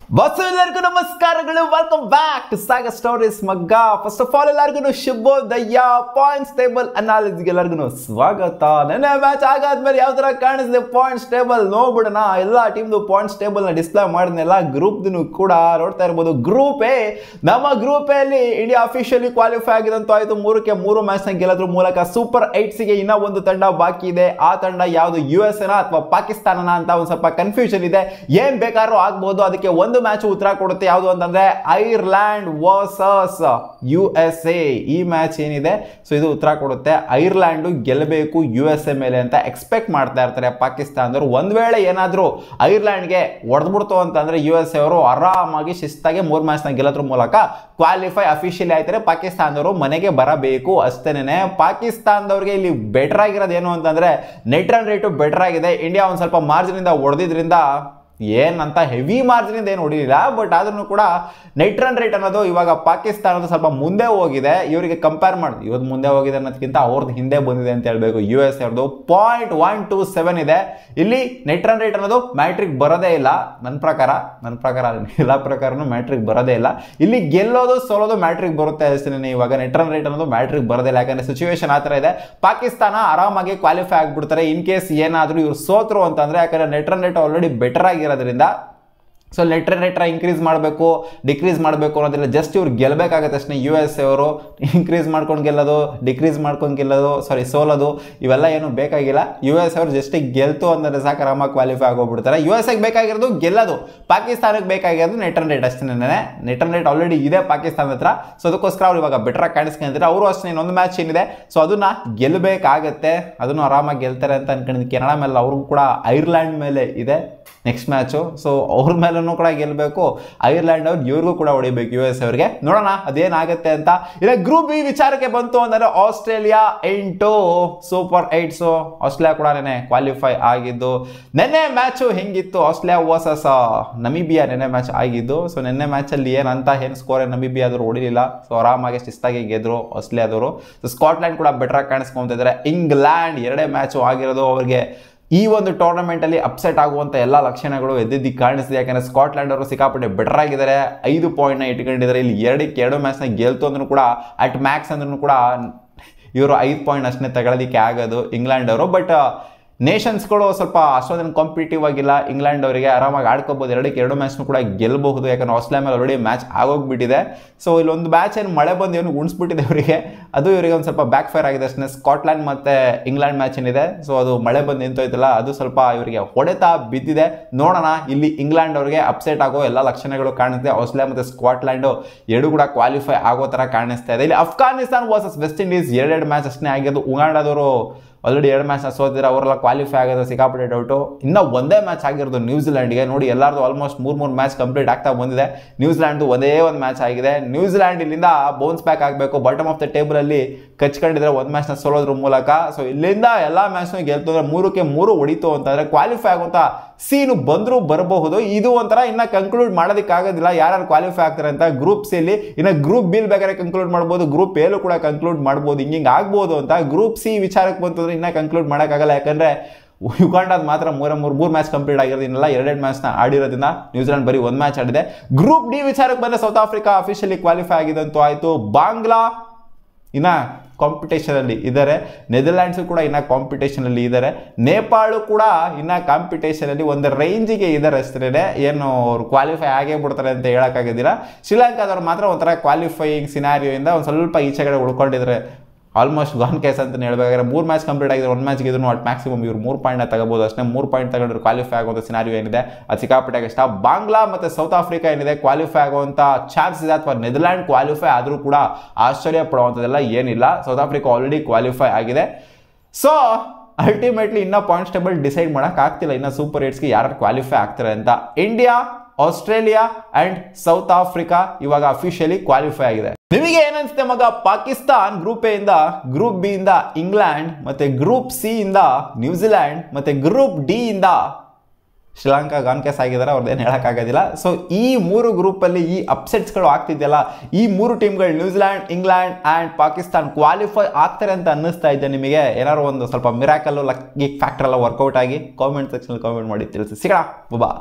Bus ಎಲ್ಲರಿಗೂ ನಮಸ್ಕಾರಗಳು. Welcome back to Sagar stories ಮಗ್ಗ. ಫಸ್ಟ್ ಆಫ್ ಆಲ್ ಎಲ್ಲರಿಗೂ ಶುಭೋದಯ. ಪಾಯಿಂಟ್ಸ್ ಟೇಬಲ್ ಅನಾಲಿಸಿಸ್ ಎಲ್ಲರಿಗೂ ಸ್ವಾಗತ. ನೆನ್ನೆ ಮ್ಯಾಚ್ ಆಗಾದ್ಮೇಲೆ ಯಾವ ತರ ಕಾಣಿಸಿದೆ ಪಾಯಿಂಟ್ಸ್ ಟೇಬಲ್ ನೋಡ್ಬಿಡೋಣ. ಎಲ್ಲ ಟೀಮ್ದು ಪಾಯಿಂಟ್ಸ್ ಟೇಬಲ್ ನ ಡಿಸ್ಪ್ಲೇ ಮಾಡಿದ್ನೆಲ್ಲ ಗ್ರೂಪ್ ಕೂಡ ನೋಡ್ತಾ ಇರ್ಬೋದು. ಗ್ರೂಪ್ ಎ, ನಮ್ಮ ಗ್ರೂಪ್ ಅಲ್ಲಿ ಇಂಡಿಯಾ ಅಫಿಷಿಯಲಿ ಕ್ವಾಲಿಫೈ ಆಗಿದಂತೂ ಆಯ್ತು. 3 ಮ್ಯಾಚ್ ನ ಗೆಲ್ಲೋದ್ರ ಮೂಲಕ ಸೂಪರ್ 8 ಗೆ ಇನ್ನೂ ಒಂದು ತಂಡ ಬಾಕಿ ಇದೆ. ಆ ತಂಡ ಯಾವುದು, USA ಅಥವಾ ಪಾಕಿಸ್ತಾನನ ಅಂತ ಒಂದು ಸ್ವಲ್ಪ ಕನ್ಫ್ಯೂಷನ್ ಇದೆ. ಏನ್ ಬೇಕಾದ್ರೂ ಆಗ್ಬಹುದು. ಅದಕ್ಕೆ ಒಂದು ಮ್ಯಾಚ್ ಉತ್ತರ ಕೊಡುತ್ತೆ. ಯಾವುದು ಅಂತಂದ್ರೆ ಐರ್ಲ್ಯಾಂಡ್ ವರ್ಸಸ್ USA. ಈ ಮ್ಯಾಚ್ ಏನಿದೆ ಸೊ ಇದು ಉತ್ತರ ಕೊಡುತ್ತೆ. ಐರ್ಲ್ಯಾಂಡ್ ಗೆಲ್ಲಬೇಕು USA ಮೇಲೆ ಅಂತ ಎಕ್ಸ್ಪೆಕ್ಟ್ ಮಾಡ್ತಾ ಇರ್ತಾರೆ ಪಾಕಿಸ್ತಾನದವರು. ಒಂದ್ ವೇಳೆ ಏನಾದ್ರೂ ಐರ್ಲ್ಯಾಂಡ್ಗೆ ಹೊಡೆದ್ಬಿಡ್ತು ಅಂತಂದ್ರೆ USA ಅವರು ಆರಾಮಾಗಿ ಶಿಸ್ತಾಗಿ 3 ಮ್ಯಾಚ್ ನ ಗೆಲ್ಲೋದ್ರ ಮೂಲಕ ಕ್ವಾಲಿಫೈ ಅಫಿಷಿಯಲಿ ಆಯ್ತಾರೆ. ಪಾಕಿಸ್ತಾನದವರು ಮನೆಗೆ ಬರಬೇಕು ಅಷ್ಟೇನೆ. ಪಾಕಿಸ್ತಾನದವ್ರಿಗೆ ಇಲ್ಲಿ ಬೆಟರ್ ಆಗಿರೋದು ಏನು ಅಂತಂದ್ರೆ ನೆಟ್ ರನ್ ರೇಟು ಬೆಟರ್ ಆಗಿದೆ. ಇಂಡಿಯಾ ಒಂದ್ ಸ್ವಲ್ಪ ಮಾರ್ಜಿನ್ ಇಂದ ಹೊಡೆದಿದ್ರಿಂದ ಏನಂತ ಹೆವಿ ಮಾರ್ಜಿನ್ ಇಂದ ಏನು ಹೊಡಿಲಿಲ್ಲ. ಬಟ್ ಆದ್ರೂ ಕೂಡ ನೆಟ್ ರನ್ ರೇಟ್ ಅನ್ನೋದು ಇವಾಗ ಪಾಕಿಸ್ತಾನದ ಸ್ವಲ್ಪ ಮುಂದೆ ಹೋಗಿದೆ. ಇವರಿಗೆ ಕಂಪೇರ್ ಮಾಡಿ ಇವತ್ತು ಮುಂದೆ ಹೋಗಿದೆ ಅನ್ನೋದಕ್ಕಿಂತ ಅವ್ರದ್ದು ಹಿಂದೆ ಬಂದಿದೆ ಅಂತ ಹೇಳ್ಬೇಕು. US ಅವ್ರದ್ದು 0.127 ಇದೆ. ಇಲ್ಲಿ ನೆಟ್ ರನ್ ರೇಟ್ ಅನ್ನೋದು ಮ್ಯಾಟ್ರಿಕ್ ಬರೋದೇ ಇಲ್ಲ. ನನ್ನ ಪ್ರಕಾರ ಎಲ್ಲ ಪ್ರಕಾರನೂ ಮ್ಯಾಟ್ರಿಕ್ ಬರೋದೇ ಇಲ್ಲ. ಇಲ್ಲಿ ಗೆಲ್ಲೋದು ಸೋಲೋದು ಮ್ಯಾಟ್ರಿಕ್ ಬರುತ್ತೆ ಅಷ್ಟೇನೆ. ಇವಾಗ ನೆಟ್ ರನ್ ರೇಟ್ ಅನ್ನೋದು ಮ್ಯಾಟ್ರಿಕ್ ಬರೋದೇ ಇಲ್ಲ. ಯಾಕಂದ್ರೆ ಸಿಚುವೇಶನ್ ಆ ಥರ ಇದೆ. ಪಾಕಿಸ್ತಾನ ಆರಾಮಾಗಿ ಕ್ವಾಲಿಫೈ ಆಗ್ಬಿಡ್ತಾರೆ ಇನ್ ಕೇಸ್ ಏನಾದರೂ ಇವ್ರು ಸೋತ್ರು ಅಂತಂದ್ರೆ. ಯಾಕಂದ್ರೆ net run rate already better ಆಗಿರೋದ್ರಿಂದ so net run rate increase ಮಾಡಬೇಕು ಡಿಕ್ರೀಸ್ ಮಾಡಬೇಕು ಅನ್ನೋದಿಲ್ಲ. ಜಸ್ಟ್ ಇವ್ರು ಗೆಲ್ಲಬೇಕಾಗತ್ತೆ ಅಷ್ಟೇ. USA ಅವರು ಇನ್ಕ್ರೀಸ್ ಮಾಡ್ಕೊಂಡು ಗೆಲ್ಲೋದು, ಡಿಕ್ರೀಸ್ ಮಾಡ್ಕೊಂಡು ಗೆಲ್ಲೋದು, ಸೋಲೋದು ಇವೆಲ್ಲ ಏನು ಬೇಕಾಗಿಲ್ಲ. US ಅವರು ಜಸ್ಟ್ ಗೆಲ್ತು ಅಂದರೆ ಸಾಕು, ಆರಾಮಾಗಿ ಕ್ವಾಲಿಫೈ ಆಗೋಗ್ಬಿಡ್ತಾರೆ. USA ಗೆ ಬೇಕಾಗಿರೋದು ಗೆಲ್ಲೋದು, ಪಾಕಿಸ್ತಾನಕ್ಕೆ ಬೇಕಾಗಿರೋದು ನೆಟ್ ರನ್ ರೇಟ್ ಅಷ್ಟೇ. ನೆಟ್ ರನ್ ರೇಟ್ ಆಲ್ರೆಡಿ ಇದೆ ಪಾಕಿಸ್ತಾನದ ಹತ್ರ. ಸೊ ಅದಕ್ಕೋಸ್ಕರ ಅವ್ರು ಇವಾಗ ಬೆಟರ್ ಆಗಿ ಕಾಣಿಸ್ಕೊಂಡಿದ್ದಾರೆ. ಅವರು ಅಷ್ಟೇ ಇನ್ನೊಂದು ಮ್ಯಾಚ್ ಏನಿದೆ ಸೊ ಅದನ್ನ ಗೆಲ್ಲಬೇಕಾಗತ್ತೆ. ಅದನ್ನು ಆರಾಮಾಗಿ ಗೆಲ್ತಾರೆ ಅಂತ ಅನ್ಕೊಂಡಿದ್ದು. ಕೆನಡಾ ಮೇಲೆ ಅವ್ರಿಗೂ ಕೂಡ ಐರ್ಲ್ಯಾಂಡ್ ಮೇಲೆ ಇದೆ ನೆಕ್ಸ್ಟ್ ಮ್ಯಾಚು. ಸೊ ಅವ್ರ ಮೇಲೂ ಕೂಡ ಗೆಲ್ಲಬೇಕು. ಐರ್ಲ್ಯಾಂಡ್ ಅವ್ರು ಇವ್ರಿಗೂ ಕೂಡ ಹೊಡಿಬೇಕು US ಅವ್ರಿಗೆ. ನೋಡೋಣ ಅದೇನಾಗುತ್ತೆ ಅಂತ. ಇಲ್ಲ ಗ್ರೂಪ್ ಬಿ ವಿಚಾರಕ್ಕೆ ಬಂತು ಅಂದರೆ ಆಸ್ಟ್ರೇಲಿಯಾ 8 ಸೂಪರ್ 8. ಸೊ ಆಸ್ಟ್ರೇಲಿಯಾ ಕೂಡ ನೆನೆ ಕ್ವಾಲಿಫೈ ಆಗಿದ್ದು. ನೆನ್ನೆ ಮ್ಯಾಚು ಹೆಂಗಿತ್ತು, ಆಸ್ಟ್ರೇಲಿಯಾ ವರ್ಸಸ್ ನಮೀಬಿಯಾ ನೆನ್ನೆ ಮ್ಯಾಚ್ ಆಗಿದ್ದು. ಸೊ ನೆನ್ನೆ ಮ್ಯಾಚಲ್ಲಿ ಏನು ಸ್ಕೋರ್ ನಮೀಬಿಯಾ ಆದರೂ ಹೊಡಿಲಿಲ್ಲ. ಸೊ ಆರಾಮಾಗಿ ಶಿಸ್ತಾಗಿ ಗೆದ್ರು ಆಸ್ಟ್ರೇಲಿಯಾದವರು. ಸೊ ಸ್ಕಾಟ್ಲ್ಯಾಂಡ್ ಕೂಡ ಬೆಟರ್ ಆಗಿ ಕಾಣಿಸ್ಕೊಂತಿದ್ದಾರೆ. ಇಂಗ್ಲೆಂಡ್ 2 ಮ್ಯಾಚು ಆಗಿರೋದು ಅವ್ರಿಗೆ ಈ ಒಂದು ಟೂರ್ನಮೆಂಟ್ ಅಲ್ಲಿ ಅಪ್ಸೆಟ್ ಆಗುವಂತ ಎಲ್ಲ ಲಕ್ಷಣಗಳು ಎದ್ದಿದ್ದು ಕಾಣಿಸ್ತಿದೆ. ಯಾಕಂದ್ರೆ ಸ್ಕಾಟ್ಲ್ಯಾಂಡ್ ಅವರು ಸಿಕ್ಕಾಪಟ್ಟೆ ಬೆಟರ್ ಆಗಿದ್ದಾರೆ. 5 ಪಾಯಿಂಟ್ ನ ಇಟ್ಕೊಂಡಿದ್ದಾರೆ. ಇಲ್ಲಿ 2 ಮ್ಯಾಚ್ ನ ಗೆಲ್ತು ಅಂದ್ರೂ ಕೂಡ ಅಟ್ ಮ್ಯಾಕ್ಸ್ ಅಂದ್ರೂ ಕೂಡ ಇವರು 5 ಪಾಯಿಂಟ್ ಅಷ್ಟೇ ತಗೊಳ್ಳೋದಕ್ಕೆ ಆಗೋದು ಇಂಗ್ಲೆಂಡ್ ಅವರು. ಬಟ್ ನೇಷನ್ಸ್ಗಳು ಸ್ವಲ್ಪ ಅಷ್ಟೊಂದೇನು ಕಾಂಪಿಟೇಟಿವ್ ಆಗಿಲ್ಲ. ಇಂಗ್ಲೆಂಡ್ ಅವರಿಗೆ ಆರಾಮಾಗಿ ಆಡ್ಕೋಬಹುದು. 2 ಮ್ಯಾಚ್ನು ಕೂಡ ಗೆಲ್ಲಬಹುದು. ಯಾಕಂದ್ರೆ ಆಸ್ಟ್ರೇಲಿಯಾ ಮೇಲೆ ಆಲ್ರೆಡಿ ಮ್ಯಾಚ್ ಆಗೋಗ್ಬಿಟ್ಟಿದೆ. ಸೊ ಇಲ್ಲೊಂದು ಮ್ಯಾಚ್ ಏನು ಮಳೆ ಬಂದು ಏನು ಉಣಿಸ್ಬಿಟ್ಟಿದೆ ಅವರಿಗೆ. ಅದು ಇವರಿಗೆ ಒಂದು ಸ್ವಲ್ಪ ಬ್ಯಾಕ್ ಫೈರ್ ಆಗಿದೆ ಅಷ್ಟೇ. ಸ್ಕಾಟ್ಲ್ಯಾಂಡ್ ಮತ್ತೆ ಇಂಗ್ಲೆಂಡ್ ಮ್ಯಾಚ್ ಏನಿದೆ ಸೊ ಅದು ಮಳೆ ಬಂದು ನಿಂತೋಯ್ತಲ್ಲ, ಅದು ಸ್ವಲ್ಪ ಇವರಿಗೆ ಹೊಡೆತ ಬಿದ್ದಿದೆ. ನೋಡೋಣ, ಇಲ್ಲಿ ಇಂಗ್ಲೆಂಡ್ ಅವರಿಗೆ ಅಪ್ಸೆಟ್ ಆಗೋ ಎಲ್ಲ ಲಕ್ಷಣಗಳು ಕಾಣುತ್ತೆ. ಆಸ್ಟ್ರೇಲಿಯಾ ಮತ್ತೆ ಸ್ಕಾಟ್ಲ್ಯಾಂಡ್ 2 ಕೂಡ ಕ್ವಾಲಿಫೈ ಆಗೋ ತರ ಕಾಣಿಸ್ತಾ ಇದೆ. ಇಲ್ಲಿ Afghanistan versus West Indies 2 match ಅಷ್ಟೇ ಆಗಿದ್ದು. ಉಗಾಂಡದವರು ಆಲ್ರೆಡಿ 2 ಮ್ಯಾಚ್ ಸೋತಿದ್ರೆ, ಅವರೆಲ್ಲ ಕ್ವಾಲಿಫೈ ಆಗೋದು ಸಿಕ್ಕಾಪಟ್ಟೆ ಡೌಟು. ಇನ್ನೂ ಒಂದೇ ಮ್ಯಾಚ್ ಆಗಿರೋದು ನ್ಯೂಜಿಲ್ಯಾಂಡ್ಗೆ. ನೋಡಿ ಎಲ್ಲರದು ಆಲ್ಮೋಸ್ಟ್ 3 ಮ್ಯಾಚ್ ಕಂಪ್ಲೀಟ್ ಆಗ್ತಾ ಬಂದಿದೆ. ನ್ಯೂಜಿಲ್ಯಾಂಡ್ದು ಒಂದೇ ಒಂದು ಮ್ಯಾಚ್ ಆಗಿದೆ. ನ್ಯೂಜಿಲ್ಯಾಂಡ್ ಇಲ್ಲಿಂದ ಬೌನ್ಸ್ ಬ್ಯಾಕ್ ಆಗಬೇಕು. ಬಾಟಮ್ ಆಫ್ ದ ಟೇಬಲ್ ಅಲ್ಲಿ ಕಚ್ಕೊಂಡಿದ್ರೆ 1 ಮ್ಯಾಚ್ ನ ಸೋಲೋದ್ರ ಮೂಲಕ. ಸೊ ಇಲ್ಲಿಂದ ಎಲ್ಲ ಮ್ಯಾಚ್ನು ಗೆಲ್ತು ಅಂದ್ರೆ 3 ಹೊಡಿತು ಅಂತಂದ್ರೆ ಕ್ವಾಲಿಫೈ ಆಗುವಂತ ಸೀನು ಬಂದರೂ ಬರಬಹುದು. ಇದು ಒಂಥರ ಇನ್ನ ಕನ್ಕ್ಲೂಡ್ ಮಾಡೋದಕ್ಕಾಗೋದಿಲ್ಲ ಯಾರು ಕ್ವಾಲಿಫೈ ಆಗ್ತಾರೆ ಅಂತ. ಗ್ರೂಪ್ ಸಿ ಅಲ್ಲಿ ಇನ್ನು ಗ್ರೂಪ್ ಬಿಲ್ ಬೇಕಾದ್ರೆ ಕನ್ಕ್ಲೂಡ್ ಮಾಡ್ಬೋದು, ಗ್ರೂಪ್ ಎಲು ಕೂಡ ಕನ್ಕ್ಲೂಡ್ ಮಾಡ್ಬೋದು. ಹಿಂಗೆ ಆಗ್ಬೋದು ಅಂತ. ಗ್ರೂಪ್ ಸಿ ವಿಚಾರಕ್ಕೆ ಬಂತು ಅಂದ್ರೆ ಇನ್ನ ಕನ್ಕ್ಲೂಡ್ ಮಾಡೋಕ್ಕಾಗಲ್ಲ. ಯಾಕಂದ್ರೆ ಯುಗಾಂಡದ ಮಾತ್ರ 3 ಮ್ಯಾಚ್ ಕಂಪ್ಲೀಟ್ ಆಗಿರೋದು. ಇನ್ನೆಲ್ಲ 2 ಮ್ಯಾಚ್ ನ ಆಡಿರೋದ್ರಿಂದ ನ್ಯೂಜಿಲೆಂಡ್ ಬರೀ 1 ಮ್ಯಾಚ್ ಆಡಿದೆ. ಗ್ರೂಪ್ ಡಿ ವಿಚಾರಕ್ಕೆ ಬಂದ್ರೆ ಸೌತ್ ಆಫ್ರಿಕಾ ಅಫಿಷಿಯಲಿ ಕ್ವಾಲಿಫೈ ಆಗಿದಂತೂ ಆಯ್ತು. ಬಾಂಗ್ಲಾ ಇನ್ನ ಕಾಂಪಿಟೇಷನ್ ಅಲ್ಲಿ ಇದ್ದಾರೆ. ನೆದರ್ಲ್ಯಾಂಡ್ಸ್ ಕೂಡ ಇನ್ನ ಕಾಂಪಿಟೇಷನ್ ಅಲ್ಲಿ ಇದ್ದಾರೆ. ನೇಪಾಳ ಕೂಡ ಇನ್ನ ಕಾಂಪಿಟೇಷನ್ ಅಲ್ಲಿ ಒಂದು ರೇಂಜಿಗೆ ಇದ್ದಾರೆ ಅಷ್ಟೇ. ಏನು ಅವ್ರು ಕ್ವಾಲಿಫೈ ಆಗೇ ಬಿಡ್ತಾರೆ ಅಂತ ಹೇಳಕ್ಕಾಗೋದಿಲ್ಲ. ಶ್ರೀಲಂಕಾದವ್ರು ಮಾತ್ರ ಒಂಥರ ಕ್ವಾಲಿಫೈಯಿಂಗ್ ಸಿನಾರಿಯೋ ಇಂದ ಒಂದು ಸ್ವಲ್ಪ ಈಚೆಗಡೆ ಉಳ್ಕೊಂಡಿದ್ದಾರೆ. ಆಲ್ಮೋಸ್ಟ್ ಗಾನ್ ಕೇಸ್ ಅಂತ ಹೇಳ್ಬೇಕಾದ್ರೆ 3 ಮ್ಯಾಚ್ ಕಂಪ್ಲೀಟ್ ಆಗಿದೆ. 1 ಮ್ಯಾಚ್ ಗೆದ್ರು ಅಟ್ ಮ್ಯಾಕ್ಸಿಮಮ್ ಇವ್ರು 3 ಪಾಯಿಂಟ್ ತಗೋಬಹುದು ಅಷ್ಟೇ. 3 ಪಾಯಿಂಟ್ ತಗೊಂಡ್ರು ಕ್ವಾಲಿಫೈ ಆಗುವಂಥ ಸಿನಾರಿಯೋ ಏನಿದೆ ಅದು ಸಿಕ್ಕಾಪಟ್ಟೆ ಕಷ್ಟ. ಬಾಂಗ್ಲಾ ಮತ್ತೆ ಸೌತ್ ಆಫ್ರಿಕಾ ಏನಿದೆ ಕ್ವಾಲಿಫೈ ಆಗುವಂಥ ಚಾನ್ಸ್ ಇದೆ. ಅಥವಾ ನೆದರ್ಲ್ಯಾಂಡ್ ಕ್ವಾಲಿಫೈ ಆದರೂ ಕೂಡ ಆಶ್ಚರ್ಯ ಪಡುವಂಥದ್ದೆಲ್ಲ ಏನಿಲ್ಲ. ಸೌತ್ ಆಫ್ರಿಕಾ ಆಲ್ರೆಡಿ ಕ್ವಾಲಿಫೈ ಆಗಿದೆ. ಸೊ ಅಲ್ಟಿಮೇಟ್ಲಿ ಇನ್ನ ಪಾಯಿಂಟ್ಸ್ ಟೇಬಲ್ ಡಿಸೈಡ್ ಮಾಡಕ್ ಆಗ್ತಿಲ್ಲ ಇನ್ನ ಸೂಪರ್ 8ಗೆ ಯಾರು ಕ್ವಾಲಿಫೈ ಆಗ್ತಾರೆ ಅಂತ. India, Australia and south Africa ಇವಾಗ ಅಫಿಷಿಯಲಿ ಕ್ವಾಲಿಫೈ ಆಗಿದೆ. ನಿಮಗೆ ಏನನ್ಸುತ್ತೆ ಮಗ? ಪಾಕಿಸ್ತಾನ್ ಗ್ರೂಪ್ ಎ ಇಂದ, ಗ್ರೂಪ್ ಬಿ ಇಂದ ಇಂಗ್ಲೆಂಡ್, ಮತ್ತೆ ಗ್ರೂಪ್ ಸಿ ಇಂದ ನ್ಯೂಜಿಲ್ಯಾಂಡ್, ಮತ್ತೆ ಗ್ರೂಪ್ ಡಿ ಇಂದ ಶ್ರೀಲಂಕಾ ಗಾನ್ ಕೇಸ್ ಆಗಿದ್ದಾರೆ. ಅವ್ರದ್ದೇನು ಹೇಳೋಕ್ಕಾಗೋದಿಲ್ಲ. ಸೊ ಈ 3 ಗ್ರೂಪಲ್ಲಿ ಈ ಅಪ್ಸೆಟ್ಸ್ಗಳು ಆಗ್ತಿದೆಯಲ್ಲ, ಈ 3 ಟೀಮ್ಗಳು New Zealand, England and Pakistan qualify ಆಗ್ತಾರೆ ಅಂತ ಅನ್ನಿಸ್ತಾ ಇದೆ ನಿಮಗೆ? ಏನಾದ್ರು ಒಂದು ಸ್ವಲ್ಪ ಮಿರಾಕಲ್ಲು ಲಕ್ಕಿ ಫ್ಯಾಕ್ಟರ್ ಎಲ್ಲ ವರ್ಕೌಟ್ ಆಗಿ ಕಾಮೆಂಟ್ ಸೆಕ್ಷನಲ್ಲಿ ಕಾಮೆಂಟ್ ಮಾಡಿ ತಿಳಿಸಿ. ಸಿಗೋಣ, ಬಾ.